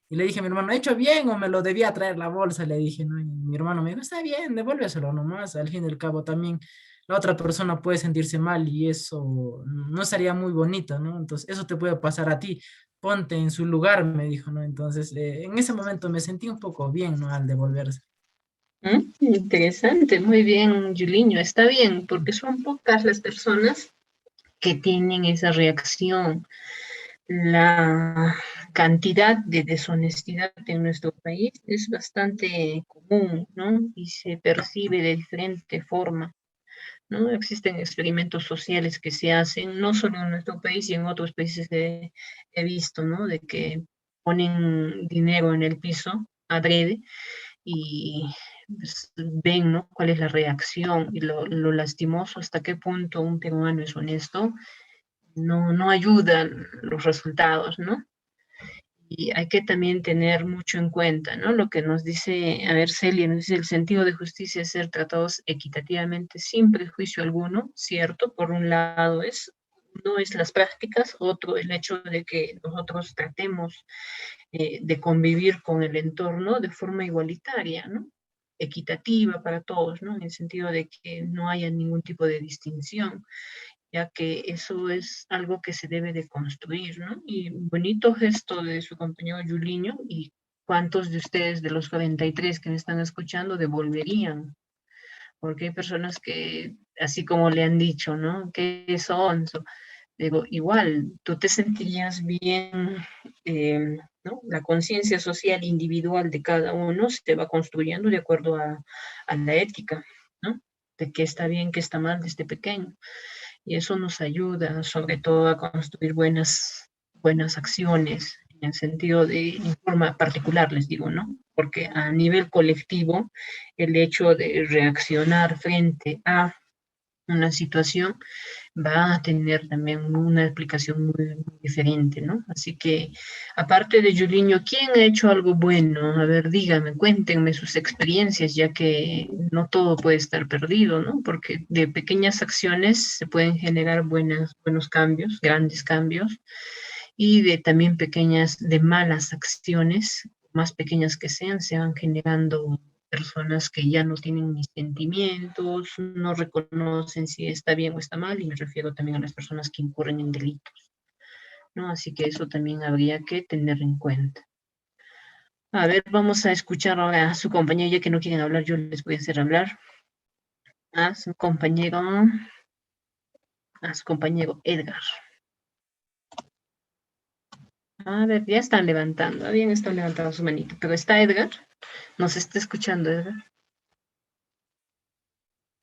B: y le dije a mi hermano, ¿he hecho bien o me lo debía traer la bolsa? Le dije, ¿no? Y mi hermano me dijo, está bien, devuélveselo nomás. Al fin y al cabo también la otra persona puede sentirse mal y eso no estaría muy bonito, ¿no? Entonces eso te puede pasar a ti. Ponte en su lugar, me dijo, ¿no? Entonces en ese momento me sentí un poco bien, ¿no? Al devolverse.
A: interesante, muy bien, Juliño. Está bien, porque son pocas las personas que tienen esa reacción. La cantidad de deshonestidad en nuestro país es bastante común, ¿no? Y se percibe de diferente forma, ¿no? Existen experimentos sociales que se hacen, no solo en nuestro país y en otros países he visto, ¿no? De que ponen dinero en el piso adrede y pues, ven, ¿no? Cuál es la reacción y lo lastimoso, hasta qué punto un peruano es honesto, no ayudan los resultados, ¿no? Y hay que también tener mucho en cuenta, ¿no? Lo que nos dice, a ver, Celia, nos dice el sentido de justicia es ser tratados equitativamente sin prejuicio alguno, ¿cierto? Por un lado no es las prácticas, otro el hecho de que nosotros tratemos de convivir con el entorno de forma igualitaria, ¿no? Equitativa para todos, ¿no? En el sentido de que no haya ningún tipo de distinción, ya que eso es algo que se debe de construir, ¿no? Y bonito gesto de su compañero Juliño, y cuántos de ustedes, de los 43 que me están escuchando, devolverían, porque hay personas que, así como le han dicho, ¿no? ¿Qué son? Digo, igual, tú te sentirías bien, ¿no? La conciencia social individual de cada uno se va construyendo de acuerdo a la ética, ¿no? De qué está bien, qué está mal desde pequeño. Y eso nos ayuda sobre todo a construir buenas acciones, en el sentido de, en forma particular, les digo, ¿no? Porque a nivel colectivo, el hecho de reaccionar frente a una situación va a tener también una explicación muy diferente, ¿no? Así que, aparte de Juliño, ¿quién ha hecho algo bueno? A ver, díganme, cuéntenme sus experiencias, ya que no todo puede estar perdido, ¿no? Porque de pequeñas acciones se pueden generar buenos cambios, grandes cambios, y de también de malas acciones, más pequeñas que sean, se van generando personas que ya no tienen ni sentimientos, no reconocen si está bien o está mal, y me refiero también a las personas que incurren en delitos, ¿no? Así que eso también habría que tener en cuenta. A ver, vamos a escuchar ahora a su compañero, ya que no quieren hablar, yo les voy a hacer hablar. A su compañero, Edgar. A ver, ya están levantando, bien están levantando su manito, pero está Edgar, nos está escuchando Edgar.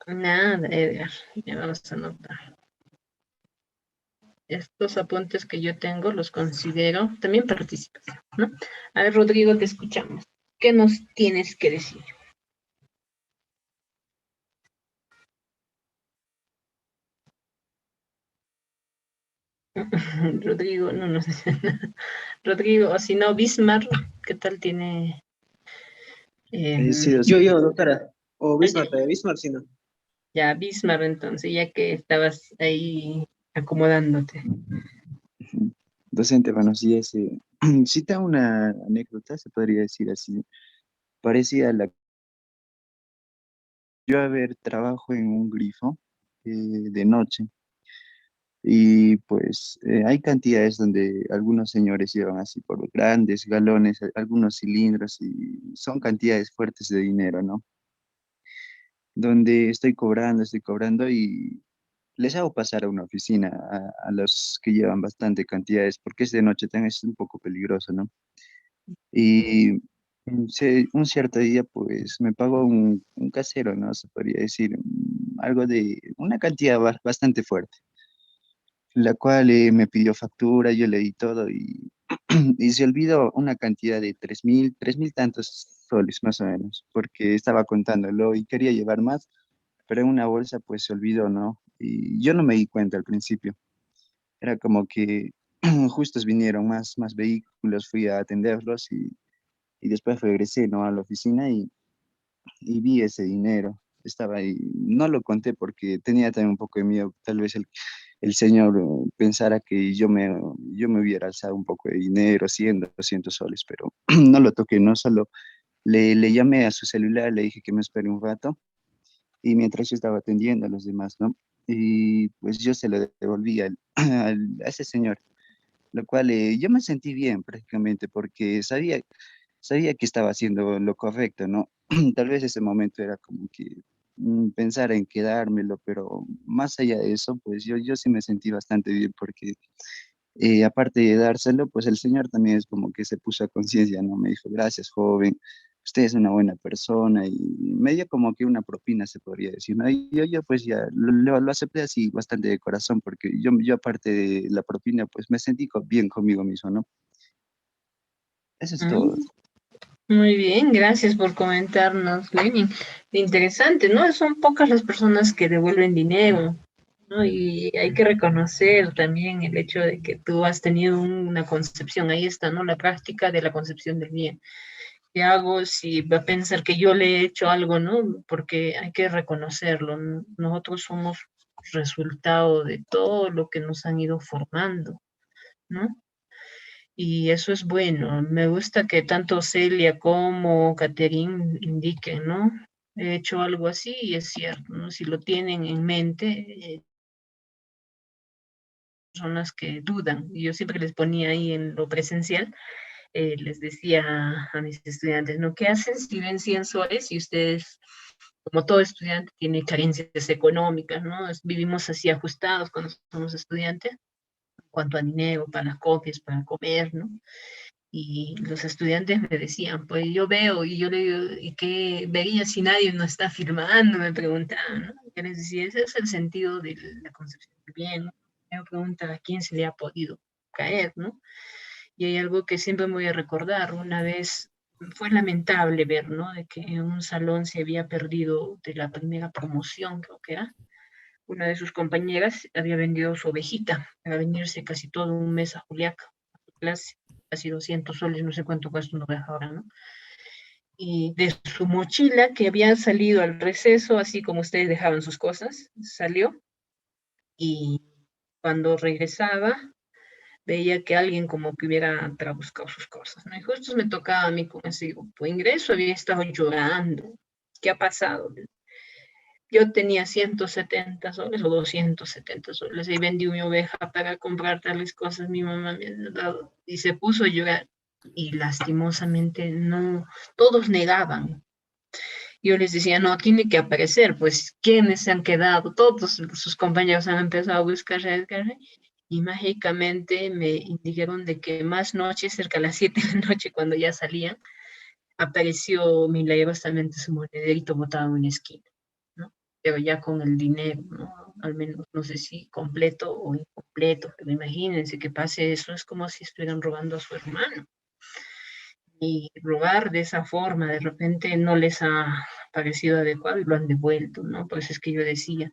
A: Nada, Edgar, ya vamos a anotar. Estos apuntes que yo tengo los considero también participación, ¿no? A ver, Rodrigo, te escuchamos. ¿Qué nos tienes que decir? Rodrigo, no nos dice nada. Rodrigo, o si no, Bismarck, ¿qué tal tiene? Em,
C: Sí, yo, doctora. O Bismarck, Bismarck, sí, no.
A: ya, Bismarck, entonces, ya que estabas ahí acomodándote.
C: Docente, buenos días. Cita una anécdota, se podría decir así, parecida a la. Yo a ver, trabajo en un grifo de noche y pues hay cantidades donde algunos señores llevan así por grandes galones, algunos cilindros y son cantidades fuertes de dinero, ¿no? Donde estoy cobrando y les hago pasar a una oficina a los que llevan bastante cantidades porque es de noche, también es un poco peligroso, ¿no? Y un cierto día, pues me pagó un casero, ¿no? Se podría decir, algo de una cantidad bastante fuerte, la cual me pidió factura, yo le di todo y, y se olvidó una cantidad de 3.000 tantos soles más o menos, porque estaba contándolo y quería llevar más, pero en una bolsa pues se olvidó, ¿no? Y yo no me di cuenta al principio, era como que justos vinieron más vehículos, fui a atenderlos y después regresé, ¿no? A la oficina y vi ese dinero. Estaba ahí, no lo conté porque tenía también un poco de miedo, tal vez el señor pensara que yo me hubiera alzado un poco de dinero, 100, 200 soles, pero no lo toqué, no solo le llamé a su celular, le dije que me espere un rato y mientras yo estaba atendiendo a los demás, ¿no? Y pues yo se lo devolví a ese señor, lo cual yo me sentí bien prácticamente porque sabía que estaba haciendo lo correcto, ¿no? Tal vez ese momento era como que pensar en quedármelo, pero más allá de eso, pues yo sí me sentí bastante bien porque aparte de dárselo, pues el señor también es como que se puso a conciencia, ¿no? Me dijo, gracias, joven, usted es una buena persona y me dio como que una propina, se podría decir, ¿no? Y yo pues ya lo acepté así bastante de corazón porque yo aparte de la propina, pues me sentí bien conmigo mismo, ¿no? Eso es todo.
A: Mm, muy bien, gracias por comentarnos, Lenin. Interesante, ¿no? Son pocas las personas que devuelven dinero, ¿no? Y hay que reconocer también el hecho de que tú has tenido una concepción, ahí está, ¿no? La práctica de la concepción del bien. ¿Qué hago si va a pensar que yo le he hecho algo, ¿no? Porque hay que reconocerlo, ¿no? Nosotros somos resultado de todo lo que nos han ido formando, ¿no? Y eso es bueno. Me gusta que tanto Celia como Catherine indiquen, ¿no? He hecho algo así y es cierto, ¿no? Si lo tienen en mente, personas que dudan. Y yo siempre les ponía ahí en lo presencial, les decía a mis estudiantes, ¿no? ¿Qué hacen si ven 100 soles y ustedes, como todo estudiante, tiene carencias económicas, ¿no? Vivimos así ajustados cuando somos estudiantes, en cuanto a dinero, para las copias, para comer, ¿no? Y los estudiantes me decían, pues yo veo, y yo le digo, ¿y qué vería si nadie nos está firmando? Me preguntaban, ¿no? Yo les decía, ese es el sentido de la concepción del bien, ¿no? Me pregunta a quién se le ha podido caer, ¿no? Y hay algo que siempre me voy a recordar, una vez fue lamentable ver, ¿no? De que en un salón se había perdido de la primera promoción, creo que era, una de sus compañeras había vendido su ovejita para venirse casi todo un mes a Juliaca, a su clase, casi 200 soles, no sé cuánto cuesta una oveja ahora, ¿no? Y de su mochila que había salido al receso, así como ustedes dejaban sus cosas, salió y cuando regresaba veía que alguien como que hubiera buscado sus cosas, ¿no? Y justo me tocaba a mí con ese grupo ingreso, había estado llorando. ¿Qué ha pasado? Yo tenía 170 soles o 270 soles y vendí mi oveja para comprar tales cosas, mi mamá me ha dado y se puso a llorar y lastimosamente no, todos negaban. Yo les decía, no, tiene que aparecer, pues, ¿quiénes se han quedado? Todos sus compañeros han empezado a buscar, y mágicamente me indicaron de que más noches, cerca de las 7 de la noche, cuando ya salían, apareció milagrosamente su monederito botado en una esquina, ¿no? Pero ya con el dinero, ¿no? Al menos, no sé si completo o incompleto, pero imagínense que pase eso, es como si estuvieran robando a su hermano. Y robar de esa forma de repente no les ha parecido adecuado y lo han devuelto, ¿no? Por eso es que yo decía,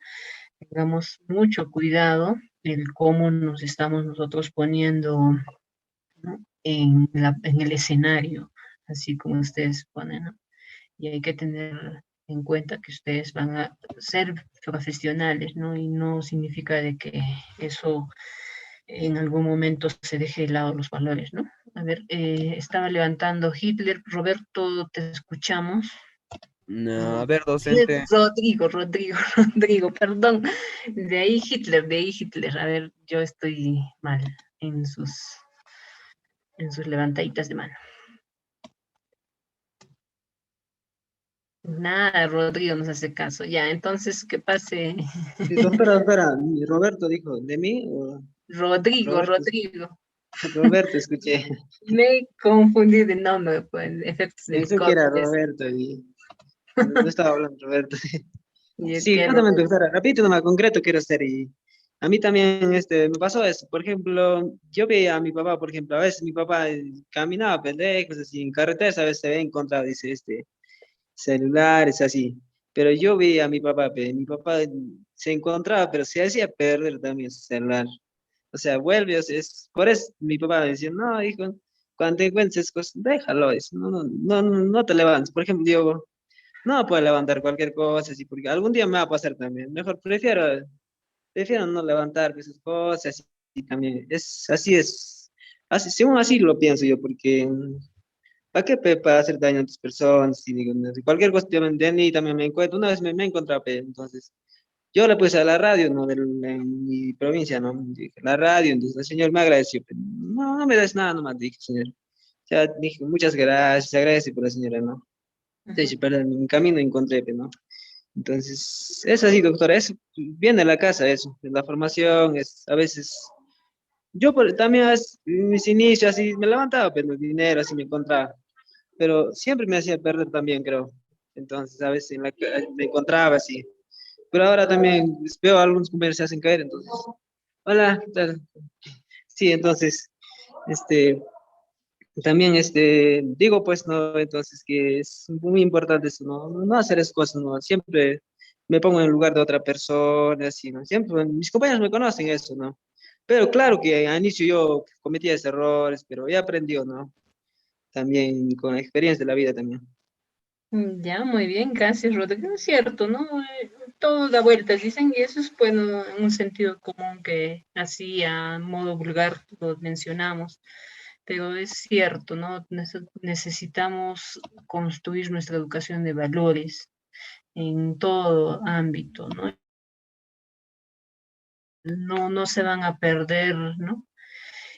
A: tengamos mucho cuidado el cómo nos estamos nosotros poniendo, ¿no? En el escenario, así como ustedes ponen, ¿no? y hay que tener en cuenta que ustedes van a ser profesionales, ¿no? Y no significa de que eso en algún momento se deje de lado los valores, ¿no? A ver, estaba levantando Hitler. Roberto, te escuchamos.
D: No,
A: Mm,
D: a ver, docente.
A: Rodrigo, perdón. De ahí Hitler. A ver, yo estoy mal en sus levantaditas de mano. Nada, Rodrigo nos hace caso. Ya, entonces, ¿qué pase?
E: Sí, doctora, Roberto dijo, ¿de mí? O Roberto,
A: Rodrigo.
E: Roberto, escuché.
A: Me confundí de nombre, pues, efectos del
E: Pensé que era
A: COVID.
E: Roberto y no estaba hablando Roberto.
A: Y es
E: Sí,
A: que
E: cuéntame,
A: Roberto.
E: doctora, repite nomás, concreto quiero ser. Y a mí también me pasó eso. Por ejemplo, yo veía a mi papá, por ejemplo, a veces mi papá caminaba pendejos, así en carreteras, a veces se ve encontrado, dice, celulares, así. Pero yo vi a mi papá se encontraba, pero se hacía perder también su celular. O sea, vuelve, o sea, por eso mi papá me decía, no, hijo, cuando te encuentres cosas, déjalo, no te levantes. Por ejemplo, yo no puedo levantar cualquier cosa, así, porque algún día me va a pasar también. Mejor prefiero no levantar esas cosas, y también, así, según así lo pienso yo, porque ¿para qué para hacer daño a otras personas? Y digo, no, si cualquier cuestión de mí también me encuentro. Una vez me encontré, entonces yo le puse a la radio, ¿no? En mi provincia, ¿no? Dije, la radio, entonces el señor me agradeció. Pero no, no me des nada nomás, dije, señor. Ya dije, muchas gracias, agradece por la señora, ¿no? Entonces, pero en mi camino encontré, ¿no? Entonces, es así, doctora, eso viene de la casa, eso, de la formación, a veces, yo también en mis inicios, así, me levantaba, pero el dinero, así me encontraba, pero siempre me hacía perder también, creo. Entonces, a veces me encontraba así. Pero ahora también veo a algunos compañeros se hacen caer, entonces, hola, ¿qué tal? Sí, entonces, este, también, digo, pues, no, entonces, que es muy importante eso, no hacer esas cosas, no, siempre me pongo en el lugar de otra persona, así, ¿no? Siempre, mis compañeros me conocen eso, ¿no? Pero claro que al inicio yo cometía esos errores, pero he aprendido, ¿no? También con la experiencia de la vida también.
A: Ya, muy bien, gracias, Rodrigo. Es cierto, ¿no? Todo da vueltas, dicen, y eso es, bueno, un sentido común que así a modo vulgar lo mencionamos, pero es cierto, ¿no? Necesitamos construir nuestra educación de valores en todo ámbito, ¿no? No se van a perder, ¿no?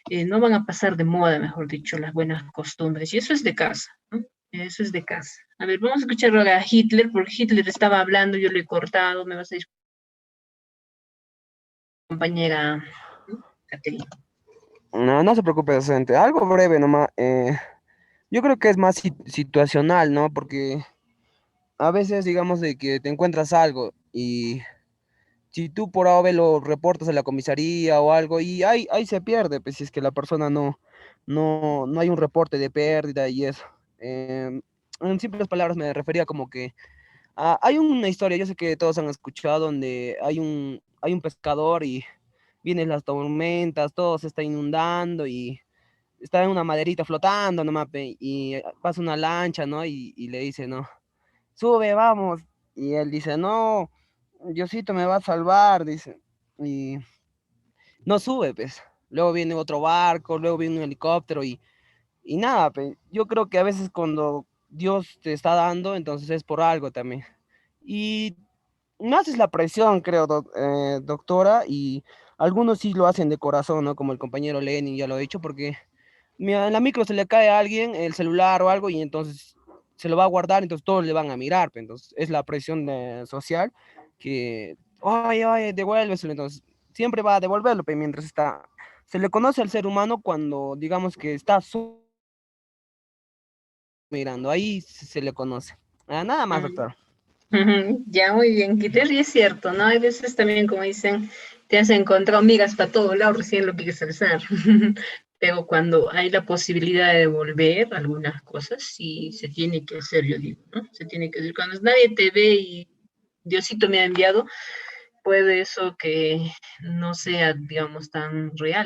A: No van a pasar de moda, mejor dicho, las buenas costumbres. Y eso es de casa, ¿no? Eso es de casa. A ver, vamos a escuchar ahora a Hitler, porque Hitler estaba hablando, yo lo he cortado, me vas a disculpar, compañera, ¿no? Caterina.
D: No, no se preocupe, docente. Algo breve nomás. Yo creo que es más situacional, ¿no? Porque a veces, digamos, de que te encuentras algo y si tú por A o B lo reportas a la comisaría o algo y ahí se pierde, pues si es que la persona no hay un reporte de pérdida y eso. En simples palabras me refería como que hay una historia, yo sé que todos han escuchado, donde hay un pescador y vienen las tormentas, todo se está inundando y está en una maderita flotando nomás, y pasa una lancha, ¿no? Y le dice, no, sube, vamos. Y él dice, no, Diosito me va a salvar, dice. Y no sube, pues. Luego viene otro barco, luego viene un helicóptero y nada, pues. Yo creo que a veces cuando Dios te está dando, entonces es por algo también. Y más es la presión, creo, doctora, y algunos sí lo hacen de corazón, ¿no? Como el compañero Lenin ya lo ha dicho, porque mira, en la micro se le cae a alguien el celular o algo y entonces se lo va a guardar, entonces todos le van a mirar, pues. Entonces es la presión social que, oye, devuélveselo, entonces siempre va a devolverlo, pues, mientras está, se le conoce al ser humano cuando digamos que está mirando, ahí se le conoce. Nada más, doctor.
A: Ya, muy bien, Hitler, y es cierto, ¿no? Hay veces también, como dicen, te has encontrado migas para todos lados, recién lo quieres alzar. Pero cuando hay la posibilidad de devolver algunas cosas, sí se tiene que hacer, yo digo, ¿no? Se tiene que hacer. Cuando nadie te ve y Diosito me ha enviado, puede eso que no sea, digamos, tan real.